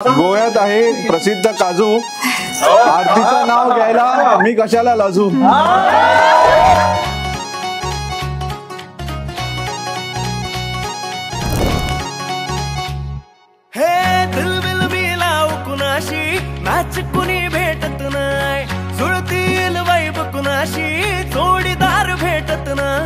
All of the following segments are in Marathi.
गोव्यात आहे प्रसिद्ध काजू, आरतीचं नाव घ्यायला मी कशाला लाजू। हे दिलबिल बिलाव कुणाशी मॅच कुणी भेटत नाय, जुळतील वाईब कुणाशी जोडीदार भेटत नाय।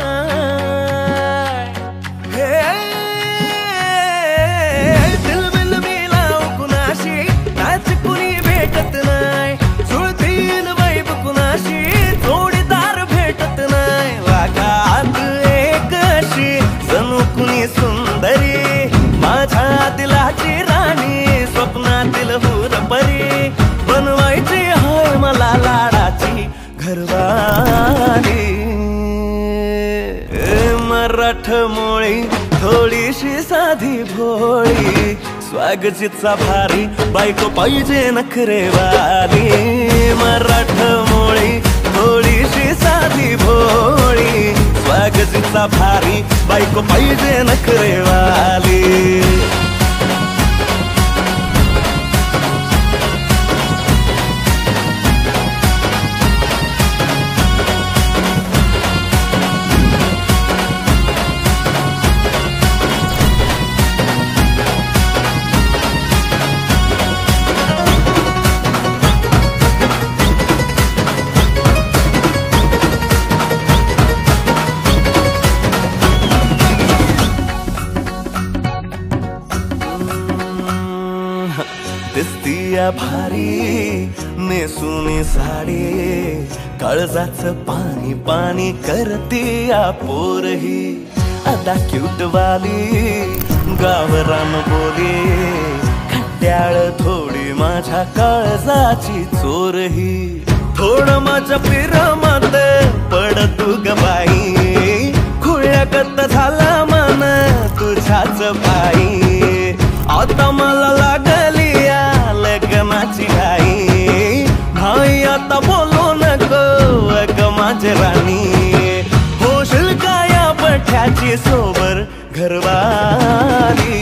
दिलबिल बिलाव कुणाशी मॅच कुणी भेटत नाय, जुळतील वाईब कुणाशी जोडीदार भेटत नाय। वागात एक अशी जणू कुणी सुंदरी, माझ्या दिलाची राणी, स्वप्नातील हुरपरी, बनवायची हाय मला लाडाची घरवाली। मराठमोळी थोडीशी साधी भोळी, स्वागतीचा भारी बायको पाहिजे नखरेवाली। मराठमोळी थोडीशी साधी भोळी, स्वागतीचा भारी बायको पाहिजे नखरेवाली। दिसतीया भारी नेसुनी साडी, काळजाचं पाणी पाणी करतीया पोरही, अदा क्यूट वाली गावरान बोली, खट्याळ थोडी माझ्या काळजाची चोरही। थोडं माझ्या प्रेमात पड तू ग बाई, खुळ्यागत झाला मन तुझ्याच पायी। आता मला लागली लग्नाची घाई, भाई आता बोलू नको अग माझी राणी, होशील का या पठ्याची सोबर घरवाली।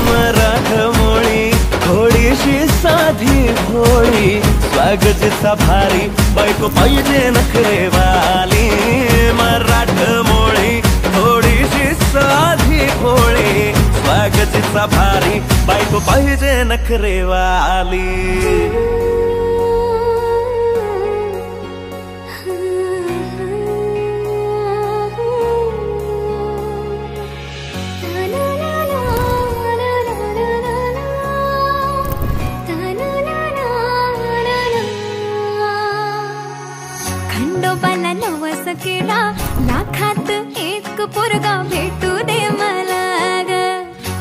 मराठमोळी थोडीशी साधी भोळी, स्वागतीचा भारी बायको पाहिजे नखरेवाली। मराठमोळी थोडीशी साधी भोळी, स्वागतीचा भारी बायको पाहिजे नखरेवाली। खंडोबाला नवस केला, लाखात एक पोरगा भेटू दे मला ग,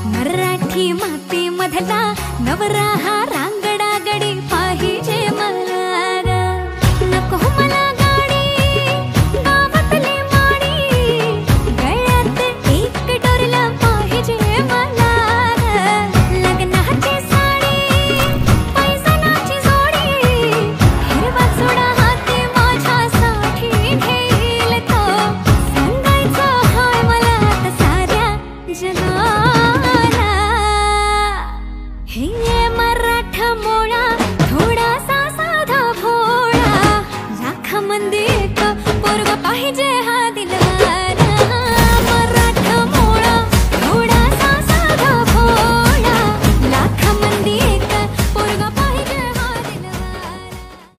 मराठी माती मधला नवरा हा